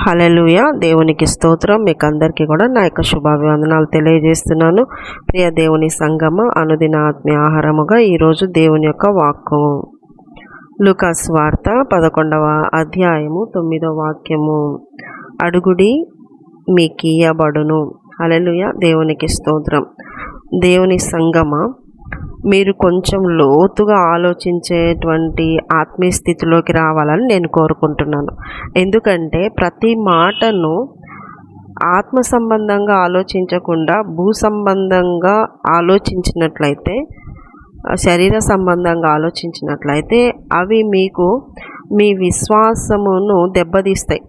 హల్లెలూయా. దేవునికి స్తోత్రం. మీకు అందరికీ కూడా నా యొక్క శుభాభివందనాలు తెలియజేస్తున్నాను. ప్రియ దేవుని సంగమ, అనుదిన ఆత్మీయ ఆహారముగా ఈరోజు దేవుని యొక్క వాక్కు లూకాసు వార్త 11వ అధ్యాయము 9వ వాక్యము. అడుగుడి మీకియ్యబడును. హల్లెలూయా. దేవునికి స్తోత్రం. దేవుని సంగమ, మీరు కొంచెం లోతుగా ఆలోచించేటువంటి ఆత్మీయ స్థితిలోకి రావాలని నేను కోరుకుంటున్నాను. ఎందుకంటే ప్రతి మాటను ఆత్మ సంబంధంగా ఆలోచించకుండా భూ సంబంధంగా ఆలోచించినట్లయితే, శరీర సంబంధంగా ఆలోచించినట్లయితే అవి మీకు మీ విశ్వాసమును దెబ్బతీస్తాయి.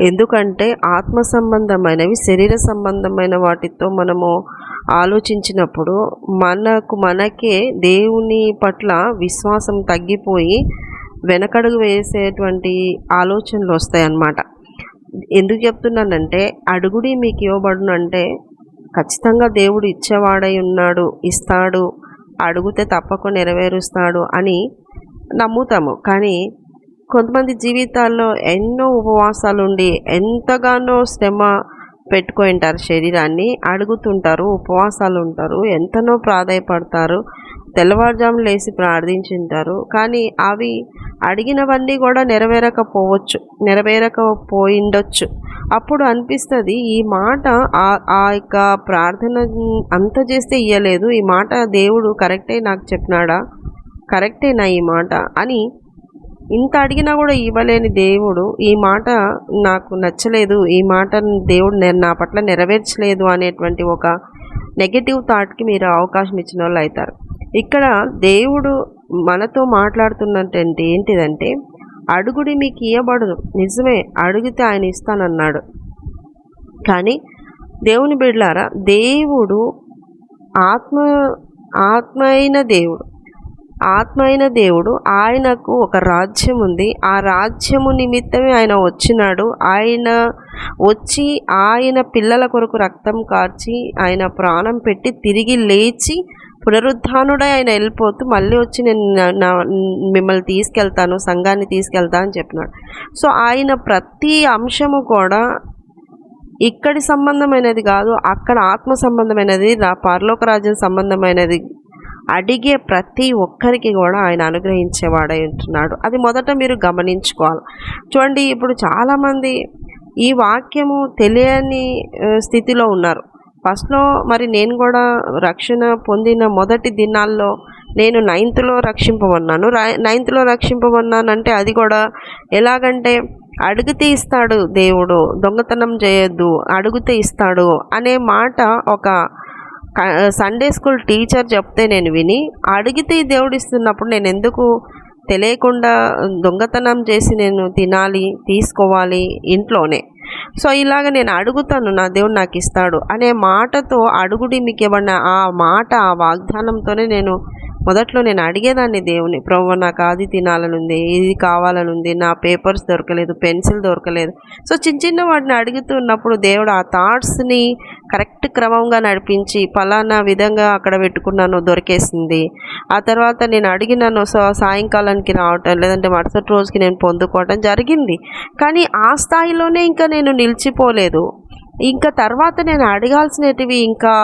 ఎందుకంటే ఆత్మ సంబంధమైనవి శరీర సంబంధమైన వాటితో మనము ఆలోచించినప్పుడు మనకే దేవుని పట్ల విశ్వాసం తగ్గిపోయి వెనకడుగు వేసేటువంటి ఆలోచనలు వస్తాయి అన్నమాట. ఎందుకు చెప్తున్నానంటే, అడుగుడి మీకు ఇవ్వబడును అంటే ఖచ్చితంగా దేవుడు ఇచ్చేవాడై ఉన్నాడు, ఇస్తాడు, అడుగుతే తప్పకుండా నెరవేరుస్తాడు అని నమ్ముతాము. కానీ కొంతమంది జీవితాల్లో ఎన్నో ఉపవాసాలు ఉండి ఎంతగానో శ్రమ పెట్టుకుంటారు, శరీరాన్ని అడుగుతుంటారు, ఉపవాసాలు ఉంటారు, ఎంతనో ప్రాధాయపడతారు, తెల్లవారుజామున లేచి ప్రార్థించుంటారు. కానీ అవి అడిగినవన్నీ కూడా నెరవేరకపోయిండొచ్చు. అప్పుడు అనిపిస్తుంది, ఈ మాట ఆ యొక్క ప్రార్థన అంత చేస్తే ఇయ్యలేదు, ఈ మాట దేవుడు కరెక్టే నాకు చెప్పినాడా, కరెక్టేనా ఈ మాట అని ఇంత అడిగినా కూడా ఇవ్వలేని దేవుడు, ఈ మాట నాకు నచ్చలేదు, ఈ మాట దేవుడు నా పట్ల నెరవేర్చలేదు అనేటువంటి ఒక నెగటివ్ థాట్కి మీరు అవకాశం ఇచ్చిన వాళ్ళు అవుతారు. ఇక్కడ దేవుడు మనతో మాట్లాడుతున్నటువంటి ఏంటిదంటే, అడుగుడి మీకు ఇవ్వబడదు. నిజమే, అడిగితే ఆయన ఇస్తానన్నాడు. కానీ దేవుని బిడ్డలారా, దేవుడు ఆత్మ అయిన దేవుడు, ఆయనకు ఒక రాజ్యం ఉంది. ఆ రాజ్యము నిమిత్తమే ఆయన వచ్చినాడు. ఆయన వచ్చి ఆయన పిల్లల కొరకు రక్తం కార్చి ఆయన ప్రాణం పెట్టి తిరిగి లేచి పునరుద్ధానుడై ఆయన వెళ్ళిపోతూ మళ్ళీ వచ్చి నేను మిమ్మల్ని తీసుకెళ్తాను, సంఘాన్ని తీసుకెళ్తాను అని చెప్పినాడు. సో ఆయన ప్రతి అంశము కూడా ఇక్కడి సంబంధమైనది కాదు, అక్కడ ఆత్మ సంబంధమైనది, పరలోక రాజ్యం సంబంధమైనది. అడిగే ప్రతి ఒక్కరికి కూడా ఆయన అనుగ్రహించేవాడై ఉంటున్నాడు. అది మొదట మీరు గమనించుకోవాలి. చూడండి, ఇప్పుడు చాలామంది ఈ వాక్యము తెలియని స్థితిలో ఉన్నారు. ఫస్ట్లో మరి నేను కూడా రక్షణ పొందిన మొదటి దినాల్లో నేను 9th రక్షింపబడినాను. 9th రక్షింపబడినానంటే అది కూడా ఎలాగంటే, అడిగితే ఇస్తాడు దేవుడు, దొంగతనం చేయొద్దు, అడిగితే ఇస్తాడు అనే మాట ఒక సండే స్కూల్ టీచర్ చెప్తే నేను విని, అడిగితే దేవుడు ఇస్తున్నప్పుడు నేను ఎందుకు తెలియకుండా దొంగతనం చేసి నేను తినాలి, తీసుకోవాలి ఇంట్లోనే. సో ఇలాగ నేను అడుగుతాను, నా దేవుడు నాకు ఇస్తాడు అనే మాటతో, అడుగుడి మీకు ఇవ్వబడిన ఆ మాట, ఆ వాగ్దానంతోనే మొదట్లో నేను అడిగేదాన్ని దేవుని, ప్రభువా నాకు అది తినాలనుంది, ఇది కావాలనుంది, నా పేపర్స్ దొరకలేదు, పెన్సిల్ దొరకలేదు. సో చిన్న వాటిని అడుగుతున్నప్పుడు దేవుడు ఆ థాట్స్ని కరెక్ట్ క్రమంగా నడిపించి, ఫలానా విధంగా అక్కడ పెట్టుకున్నాను, దొరికేసింది. ఆ తర్వాత నేను అడిగినాను, సో సాయంకాలానికి రావటం, లేదంటే మరుసటి రోజుకి నేను పొందుకోవటం జరిగింది. కానీ ఆ స్థాయిలోనే ఇంకా నేను నిలిచిపోలేదు. ఇంకా తర్వాత నేను అడగాల్సినవి ఇంకా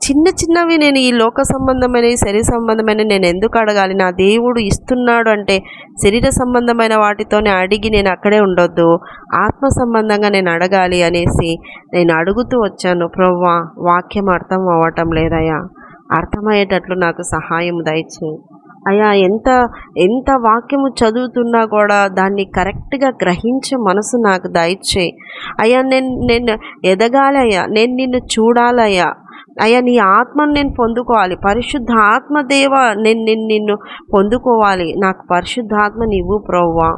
చిన్నవి, నేను ఈ లోక సంబంధమైనవి, శరీర సంబంధమైన నేను ఎందుకు అడగాలి? నా దేవుడు ఇస్తున్నాడు అంటే శరీర సంబంధమైన వాటితోనే అడిగి నేను అక్కడే ఉండొద్దు, ఆత్మ సంబంధంగా నేను అడగాలి అనేసి నేను అడుగుతూ వచ్చాను. ప్రభువా, వాక్యం అర్థం అవ్వటం లేదయ్యా, అర్థమయ్యేటట్లు నాకు సహాయం దయచేయి అయ్యా. ఎంత వాక్యము చదువుతున్నా కూడా దాన్ని కరెక్ట్గా గ్రహించే మనసు నాకు దయచేయి అయ్యా. నేను ఎదగాలి అయ్యా, నేను నిన్ను చూడాలయ్యా అయ్యా, నీ ఆత్మను నేను పొందుకోవాలి, పరిశుద్ధ ఆత్మదేవ నిన్ను పొందుకోవాలి, నాకు పరిశుద్ధాత్మ నీవు ప్రభువా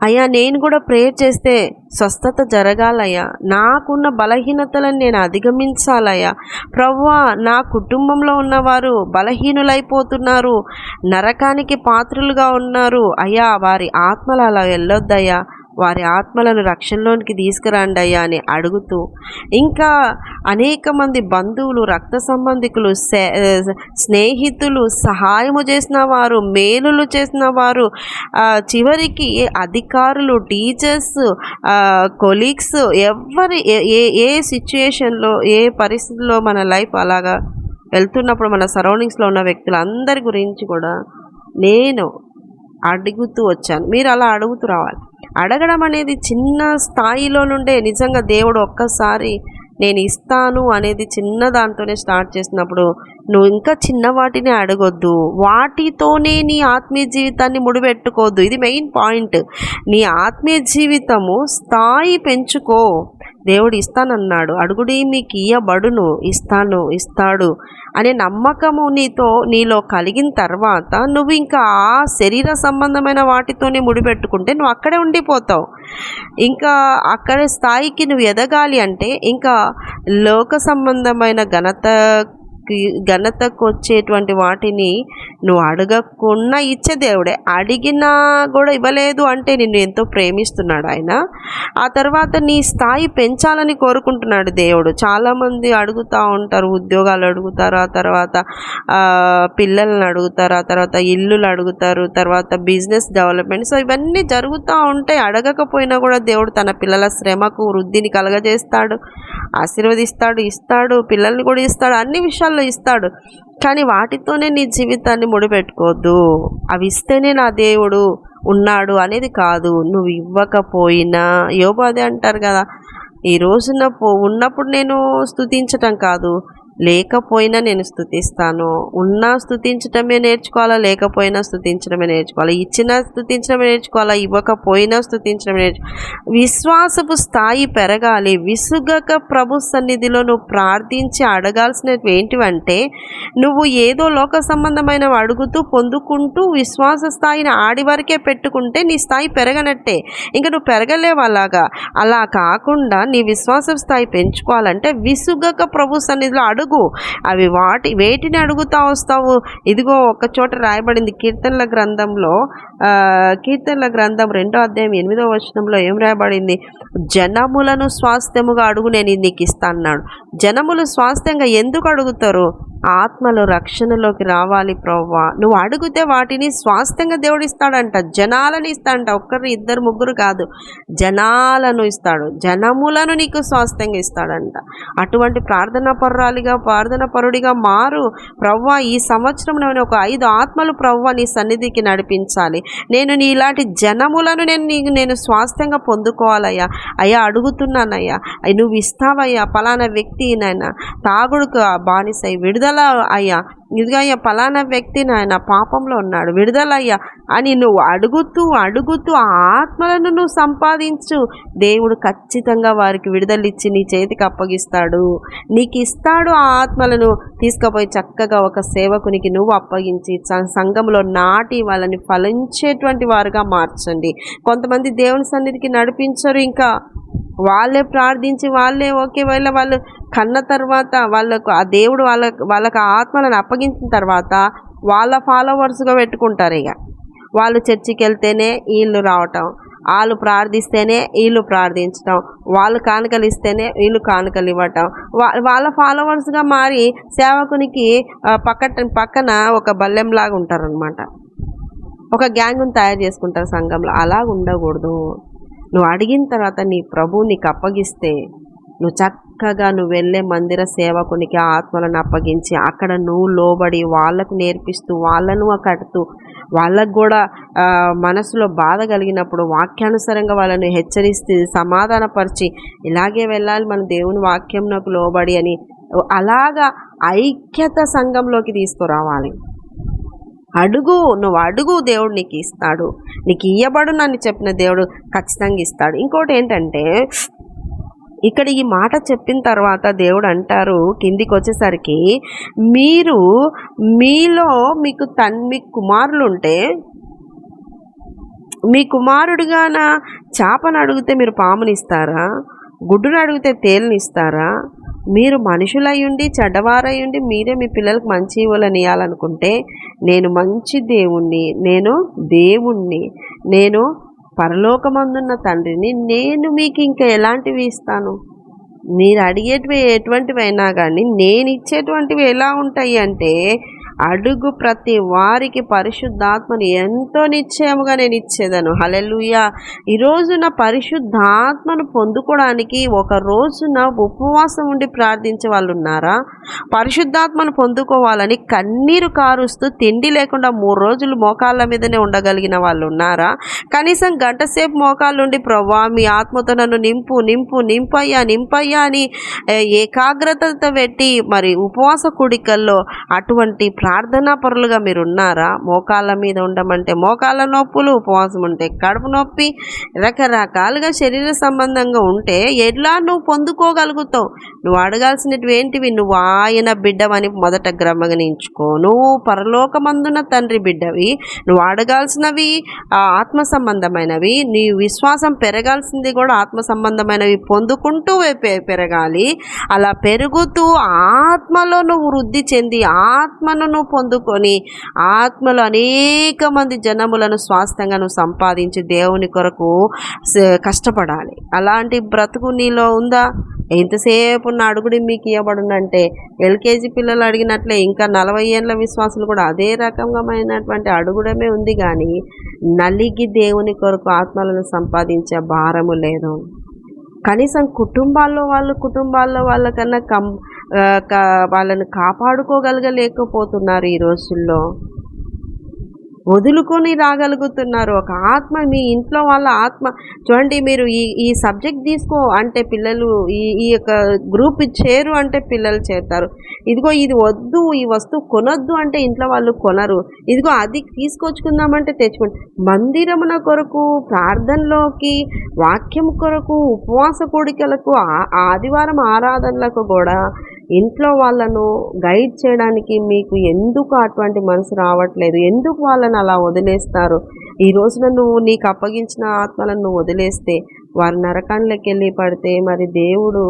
అయ్యా. నేను కూడా ప్రేయర్ చేస్తే స్వస్థత జరగాలయ్యా, నాకున్న బలహీనతలను నేను అధిగమించాలయ్యా. ప్రభువా, నా కుటుంబంలో ఉన్నవారు బలహీనులైపోతున్నారు, నరకానికి పాత్రులుగా ఉన్నారు అయ్యా, వారి ఆత్మలు అలా వెళ్ళొద్దయ్యా, వారి ఆత్మలను రక్షణలోనికి తీసుకురండి అయ్యా అని అడుగుతూ, ఇంకా అనేక మంది బంధువులు, రక్త సంబంధికులు, స్నేహితులు, సహాయము చేసిన వారు, మేలులు చేసిన వారు, చివరికి అధికారులు, టీచర్స్, కొలీగ్స్, ఎవరి ఏ ఏ సిచ్యుయేషన్లో, ఏ పరిస్థితుల్లో మన లైఫ్ అలాగా వెళ్తున్నప్పుడు మన సరౌండింగ్స్లో ఉన్న వ్యక్తులందరి గురించి కూడా నేను అడుగుతూ వచ్చాను. మీరు అలా అడుగుతూ రావాలి. అడగడం అనేది చిన్న స్థాయిలో నుండే నిజంగా దేవుడు ఒక్కసారి నేను ఇస్తాను అనేది చిన్న దాంతోనే స్టార్ట్ చేసినప్పుడు నువ్వు ఇంకా చిన్న వాటిని అడగొద్దు. వాటితోనే నీ ఆత్మీయ జీవితాన్ని ముడిపెట్టుకోవద్దు. ఇది మెయిన్ పాయింట్. నీ ఆత్మీయ జీవితము స్థాయి పెంచుకో. దేవుడు ఇస్తానన్నాడు, అడుగుడి మీకు ఇయ్యబడును, ఇస్తాడు అనే నమ్మకము నీలో కలిగిన తర్వాత నువ్వు ఇంకా ఆ శరీర సంబంధమైన వాటితోనే ముడిపెట్టుకుంటే నువ్వు అక్కడే ఉండిపోతావు. ఇంకా అక్కడే స్థాయికి నువ్వు ఎదగాలి అంటే ఇంకా లోక సంబంధమైన ఘనతకు వచ్చేటువంటి వాటిని నువ్వు అడగకుండా ఇచ్చే దేవుడే. అడిగినా కూడా ఇవ్వలేదు అంటే నిన్ను ఎంతో ప్రేమిస్తున్నాడు ఆయన. ఆ తర్వాత నీ స్థాయి పెంచాలని కోరుకుంటున్నాడు దేవుడు. చాలామంది అడుగుతూ ఉంటారు, ఉద్యోగాలు అడుగుతారు, ఆ తర్వాత పిల్లల్ని అడుగుతారు, ఆ తర్వాత ఇల్లులు అడుగుతారు, తర్వాత బిజినెస్ డెవలప్మెంట్. సో ఇవన్నీ జరుగుతూ ఉంటాయి. అడగకపోయినా కూడా దేవుడు తన పిల్లల శ్రమకు వృద్ధిని కలగజేస్తాడు, ఆశీర్వదిస్తాడు, ఇస్తాడు, పిల్లల్ని కూడా ఇస్తాడు, అన్ని విషయాల్లో ఇస్తాడు. కానీ వాటితోనే నీ జీవితాన్ని ముడిపెట్టుకోవద్దు. అవి ఇస్తేనే నా దేవుడు ఉన్నాడు అనేది కాదు. నువ్వు ఇవ్వకపోయినా, యోబు అదే అంటారు కదా, ఈ రోజున ఉన్నప్పుడు నేను స్తుతించటం కాదు, లేకపోయినా నేను స్తుతిస్తాను. ఉన్నా స్తుతించటమే నేర్చుకోవాలా, లేకపోయినా స్తుతించడమే నేర్చుకోవాలా, ఇచ్చినా స్తుతించడమే నేర్చుకోవాలా, ఇవ్వకపోయినా స్తుతించడమే నేర్చుకోవాలి. విశ్వాసపు స్థాయి పెరగాలి. విసుగక ప్రభు సన్నిధిలో నువ్వు ప్రార్థించి అడగాల్సినవి ఏంటివంటే, నువ్వు ఏదో లోక సంబంధమైనవి అడుగుతూ పొందుకుంటూ విశ్వాస స్థాయిని ఆడి వరకే పెట్టుకుంటే నీ స్థాయి పెరగనట్టే. ఇంకా నువ్వు పెరగలేవు. అలా కాకుండా నీ విశ్వాస స్థాయి పెంచుకోవాలంటే విసుగక ప్రభు సన్నిధిలో అడుగు. వేటిని అడుగుతా వస్తావు? ఇదిగో ఒక చోట రాయబడింది కీర్తనల గ్రంథంలో, కీర్తనల గ్రంథం 2వ అధ్యాయం 8వ వచనంలో ఏం రాయబడింది? జనములను స్వాస్థ్యముగా అడుగు, నేను నీకు ఇస్తా అన్నాడు. జనములు స్వాస్థ్యంగా ఎందుకు అడుగుతారు? ఆత్మలు రక్షణలోకి రావాలి ప్రభువా. నువ్వు అడిగితే వాటిని స్వాస్థ్యంగా దేవుడు ఇస్తాడంట. జనాలను ఇస్తాడంట. ఒక్కరు, ఇద్దరు, ముగ్గురు కాదు, జనాలను ఇస్తాడు. జనములను నీకు స్వాస్థ్యంగా ఇస్తాడంట. అటువంటి ప్రార్థన పరుడిగా మారు. ప్రభువా, ఈ సంవత్సరం నేను ఒక 5 ఆత్మలు ప్రభువా నీ సన్నిధికి నడిపించాలి. నేను నీ ఇలాంటి జనములను నేను స్వాస్థ్యంగా పొందుకోవాలయ్యా. అయ్యా అడుగుతున్నానయ్యా, నువ్వు ఇస్తావయ్యా. పలానా వ్యక్తి నాయన తాగుడుకు బానిసై విడుదల అయ్యా, ఇదిగా అయ్యా పలానా వ్యక్తి నాయన పాపంలో ఉన్నాడు, విడుదలయ్యా అని నువ్వు అడుగుతూ ఆ ఆత్మలను నువ్వు సంపాదించు. దేవుడు ఖచ్చితంగా వారికి విడుదలిచ్చి నీ చేతికి అప్పగిస్తాడు. నీకు ఇస్తాడు. ఆ ఆత్మలను తీసుకుపోయి చక్కగా ఒక సేవకునికి నువ్వు అప్పగించి సంఘంలో నాటి వాళ్ళని ఫలించేటువంటి వారుగా మార్చండి. కొంతమంది దేవుని సన్నిధికి నడిపించరు. ఇంకా వాళ్ళే ప్రార్థించి వాళ్ళే ఒకవేళ వాళ్ళు కన్న తర్వాత వాళ్ళకు ఆ దేవుడు వాళ్ళకు ఆ ఆత్మలను అప్పగించిన తర్వాత వాళ్ళ ఫాలోవర్స్గా పెట్టుకుంటారు. ఇక వాళ్ళు చర్చికి వెళ్తేనే వీళ్ళు రావటం, వాళ్ళు ప్రార్థిస్తేనే వీళ్ళు ప్రార్థించటం, వాళ్ళు కానుకలు ఇస్తేనే వీళ్ళు కానుకలు ఇవ్వటం, వాళ్ళ ఫాలోవర్స్గా మారి సేవకునికి పక్కన ఒక బల్లెంలాగా ఉంటారనమాట. ఒక గ్యాంగ్ను తయారు చేసుకుంటారు సంఘంలో. అలా ఉండకూడదు. నువ్వు అడిగిన తర్వాత నీ ప్రభువు నీకు అప్పగిస్తే నువ్వు చక్కగా నువ్వు వెళ్ళే మందిర సేవకునికి ఆత్మలను అప్పగించి అక్కడ నువ్వు లోబడి వాళ్ళకు నేర్పిస్తూ వాళ్ళను కడుతూ వాళ్ళకు కూడా మనసులో బాధ కలిగినప్పుడు వాక్యానుసారంగా వాళ్ళని హెచ్చరిస్తూ సమాధానపరిచి ఇలాగే వెళ్ళాలి మన దేవుని వాక్యంలోకి లోబడి అని అలాగా ఐక్యత సంఘంలోకి తీసుకురావాలి. నువ్వు అడుగు, దేవుడు నీకు ఇస్తాడు. నీకు ఇయ్యబడు నన్ను చెప్పిన దేవుడు ఖచ్చితంగా ఇస్తాడు. ఇంకోటి ఏంటంటే, ఇక్కడ ఈ మాట చెప్పిన తర్వాత దేవుడు అంటారు కిందికి వచ్చేసరికి, మీలో మీకు కుమారులు ఉంటే, మీ కుమారుడిగాన చేపను అడిగితే మీరు పామునిస్తారా? గుడ్డును అడిగితే తేలునిస్తారా? మీరు మనుషులయ్యుండి చెడ్డవారయ్యుండి మీరే మీ పిల్లలకు మంచి ఇవ్వాలని ఇవ్వాలనుకుంటే, నేను మంచి దేవుణ్ణి, నేను పరలోకమందున్న తండ్రిని నేను మీకు ఇంకా ఎలాంటివి ఇస్తాను? మీరు అడిగేటివి ఎటువంటివైనా కానీ నేను ఇచ్చేటువంటివి ఎలా ఉంటాయి అంటే, అడుగు ప్రతి వారికి పరిశుద్ధాత్మను ఎంతో నిశ్చయముగా నేను ఇచ్చేదను. హల్లెలూయా. ఈ రోజున పరిశుద్ధాత్మను పొందుకోవడానికి ఒక రోజున ఉపవాసం ఉండి ప్రార్థించే వాళ్ళు ఉన్నారా? పరిశుద్ధాత్మను పొందుకోవాలని కన్నీరు కారుస్తూ తిండి లేకుండా 3 రోజులు మోకాళ్ళ మీదనే ఉండగలిగిన వాళ్ళు ఉన్నారా? కనీసం గంట సేపు మోకాళ్ళుండి ప్రభువా మీ ఆత్మతో నన్ను నింపు నింపు నింపయ్యా నింపయ్యా అని ఏకాగ్రతతో పెట్టి మరి ఉపవాస కూడికల్లో అటువంటి ప్రార్థనా పరులుగా మీరు ఉన్నారా? మోకాళ్ళ మీద ఉండమంటే మోకాళ్ళ నొప్పులు, ఉపవాసం ఉంటే కడుపు నొప్పి, రకరకాలుగా శరీర సంబంధంగా ఉంటే ఎట్లా నువ్వు పొందుకోగలుగుతావు? నువ్వు అడగాల్సినవి ఏంటివి? నువ్వు ఆయన బిడ్డవని మొదట గ్రమగణించుకో. నువ్వు పరలోకమందున తండ్రి బిడ్డవి. నువ్వు అడగాల్సినవి ఆత్మ సంబంధమైనవి. నీ విశ్వాసం పెరగాల్సింది కూడా ఆత్మ సంబంధమైనవి పొందుకుంటూ పెరగాలి. అలా పెరుగుతూ ఆత్మలో నువ్వు వృద్ధి చెంది ఆత్మను నువ్వు పొందుకొని ఆత్మలో అనేక మంది జనములను స్వాస్థ్యంగా నువ్వు సంపాదించి దేవుని కొరకు కష్టపడాలి. అలాంటి బ్రతుకు నీలో ఉందా? ఎంతసేపు ఉన్న అడుగుడి మీకు ఇవ్వబడునంటే ఎల్కేజీ పిల్లలు అడిగినట్లే ఇంకా 40 ఏళ్ళ విశ్వాసులు కూడా అదే రకమైనటువంటి అడుగుడమే ఉంది. కానీ నలిగి దేవుని కొరకు ఆత్మలను సంపాదించే భారము లేదు. కనీసం కుటుంబాల్లో వాళ్ళకన్నా వాళ్ళని కాపాడుకోగలగలేకపోతున్నారు ఈ రోజుల్లో. వదులుకొని రాగలుగుతున్నారు. ఒక ఆత్మ మీ ఇంట్లో వాళ్ళ ఆత్మ చూడండి. మీరు ఈ సబ్జెక్ట్ తీసుకో అంటే పిల్లలు ఈ యొక్క గ్రూప్ చేరు అంటే పిల్లలు చేరుతారు. ఇదిగో ఇది వద్దు, ఈ వస్తువు కొనొద్దు అంటే ఇంట్లో వాళ్ళు కొనరు. ఇదిగో అది తీసుకొచ్చుకుందామంటే తెచ్చుకోండి. మందిరమున కొరకు, ప్రార్థనలోకి, వాక్యం కొరకు, ఉపవాస కూడికలకు, ఆదివారం ఆరాధనలకు కూడా ఇంట్లో వాళ్ళను గైడ్ చేయడానికి మీకు ఎందుకు అటువంటి మనసు రావట్లేదు? ఎందుకు వాళ్ళని అలా వదిలేస్తారు? ఈ రోజున నువ్వు నీకు అప్పగించిన ఆత్మలను నువ్వు వదిలేస్తే వారు నరకానికి వెళ్ళి పడితే మరి దేవుడు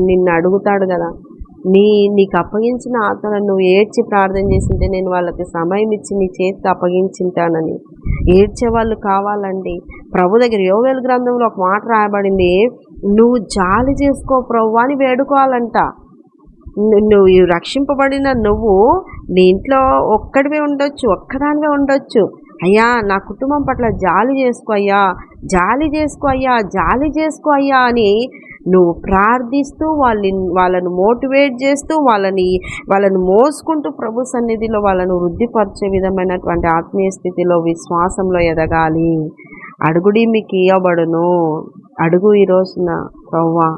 నిన్ను అడుగుతాడు కదా. నీకు అప్పగించిన ఆత్మలను నువ్వు ఏడ్చి ప్రార్థన చేసింటే నేను వాళ్ళకి సమయం ఇచ్చి నీ చేతికి అప్పగించుంటానని. ఏడ్చేవాళ్ళు కావాలండి. ప్రభు దగ్గర యోవేలు గ్రంథంలో ఒక మాట రాయబడింది, నువ్వు జాలి చేసుకో ప్రభు అని వేడుకోవాలంట. నువ్వు రక్షింపబడిన నువ్వు నీ ఇంట్లో ఒక్కడివే ఉండొచ్చు, ఒక్కదానివే ఉండొచ్చు. అయ్యా నా కుటుంబం పట్ల జాలి చేసుకో అయ్యా, జాలి చేసుకో అయ్యా, జాలి చేసుకో అయ్యా అని నువ్వు ప్రార్థిస్తూ వాళ్ళను మోటివేట్ చేస్తూ వాళ్ళని మోసుకుంటూ ప్రభు సన్నిధిలో వాళ్ళను వృద్ధిపరిచే విధమైనటువంటి ఆత్మీయ స్థితిలో విశ్వాసంలో ఎదగాలి. అడుగుడి మీకు ఇవ్వబడును. అడుగు ఈ రోజున ప్రభువా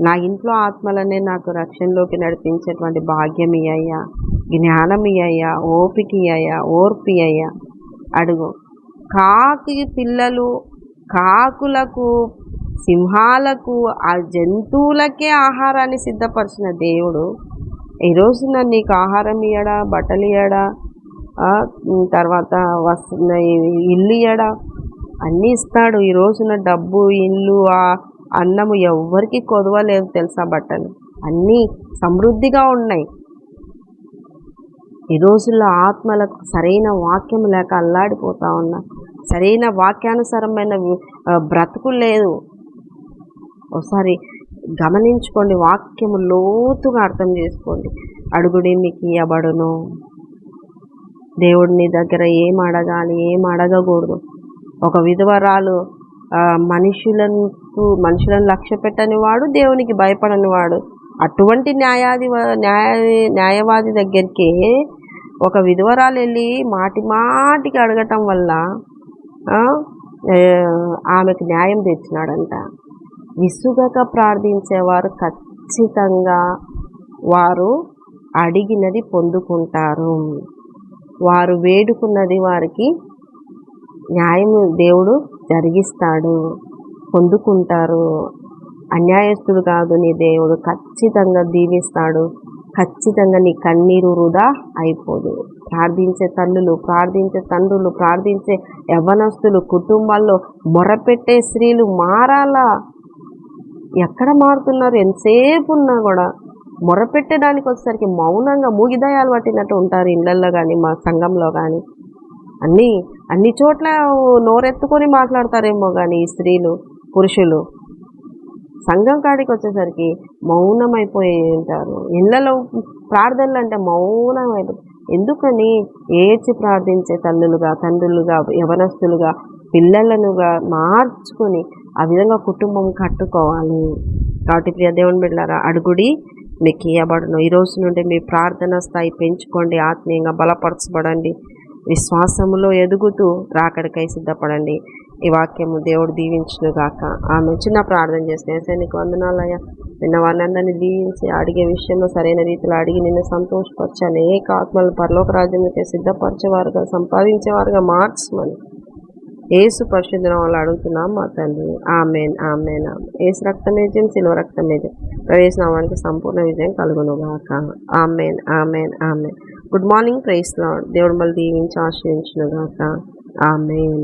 నా ఇంట్లో ఆత్మలనే నాకు రక్షణలోకి నడిపించేటువంటి భాగ్యం ఇయ్యయ్యా, జ్ఞానం ఇయ్యయ్యా, ఓపిక ఇయ్యయ్యా, ఓర్పు ఇయ్యయ్యా. అడుగు. కాకులకు, సింహాలకు, ఆ జంతువులకే ఆహారాన్ని సిద్ధపరిచిన దేవుడు ఈ రోజున నీకు ఆహారం ఇయ్యడా, బట్టలు ఇయ్యడా, తర్వాత ఇల్లు ఇయ్యడా? అన్నీ ఇస్తాడు. ఈ రోజున డబ్బు, ఇల్లు, అన్నము ఎవ్వరికి కొదవలేదు తెలుసా? బట్టలు అన్నీ సమృద్ధిగా ఉన్నాయి. ఈ రోజుల్లో ఆత్మలకు సరైన వాక్యం లేక అల్లాడిపోతూ ఉన్నా. సరైన వాక్యానుసారమైన బ్రతుకు లేదు. ఒకసారి గమనించుకోండి, వాక్యము లోతుగా అర్థం చేసుకోండి. అడుగుడి మీకు ఇవ్వబడును. దేవుడిని దగ్గర ఏం అడగాలి, ఏం అడగకూడదు. ఒక విధవరాలు మనుషులను లక్ష్య పెట్టని వాడు, దేవునికి భయపడని వాడు. అటువంటి న్యాయవాది దగ్గరికి ఒక విధవరాలు వెళ్ళి మాటికి అడగటం వల్ల ఆమెకు న్యాయం తెచ్చినాడంట. విసుగక ప్రార్థించేవారు ఖచ్చితంగా వారు అడిగినది పొందుకుంటారు. వారు వేడుకున్నది వారికి న్యాయం దేవుడు జరిగిస్తాడు, పొందుకుంటారు. అన్యాయస్తుడు కాదు నీ దేవుడు. ఖచ్చితంగా దీవిస్తాడు. ఖచ్చితంగా నీ కన్నీరు వృధా అయిపోదు. ప్రార్థించే తల్లులు, ప్రార్థించే తండ్రులు, ప్రార్థించే యవ్వనస్తులు, కుటుంబాల్లో మొరపెట్టే స్త్రీలు మారాలా. ఎక్కడ మారుతున్నారు? ఎంతసేపు ఉన్నా కూడా మొరపెట్టడానికి వచ్చేసరికి మౌనంగా మూగిదయాలు పట్టినట్టు ఉంటారు. ఇళ్ళల్లో కానీ మా సంఘంలో కానీ అన్ని చోట్ల నోరెత్తుకొని మాట్లాడతారేమో కానీ ఈ స్త్రీలు పురుషులు సంఘం కాడికి వచ్చేసరికి మౌనమైపోయి ఉంటారు. ఇళ్లలో ప్రార్థనలు అంటే మౌనమైపోయి, ఎందుకని ఏడ్చి ప్రార్థించే తల్లులుగా, తండ్రులుగా, యవనస్తులుగా, పిల్లలనుగా మార్చుకొని ఆ విధంగా కుటుంబం కట్టుకోవాలి. కాబట్టి ప్రియ దేవుని బిడ్డలారా, అడుగుడి మీకు ఇవ్వబడును. ఈ రోజు నుండి మీ ప్రార్థన స్థాయి పెంచుకోండి, ఆత్మీయంగా బలపరచబడండి, విశ్వాసములో ఎదుగుతూ రాకడికై సిద్ధపడండి. ఈ వాక్యము దేవుడు దీవించును గాక. ఆమె చిన్న ప్రార్థన చేసిన నీకు వందనాలయ్యా, నిన్న వారిని దీవించి అడిగే విషయంలో సరైన రీతిలో అడిగి నిన్ను సంతోషపరచు, అనేక ఆత్మలు పరలోక రాజ్యానికి సిద్ధపరిచేవారుగా, సంపాదించేవారుగా మార్చమని ఏసు పరిశుద్ధ నామములో అడుగుతున్నాం మా తండ్రి. Amen amen amen. ఏసు రక్తమేజం శిలువ రక్తమేజం ప్రవేశ నామానికి సంపూర్ణ విజయం కలుగును గాక. Amen amen amen. Good morning, praise Lord. దేవుడు మళ్ళీ దీవించి ఆశీర్వదించును గాక. ఆమెన్.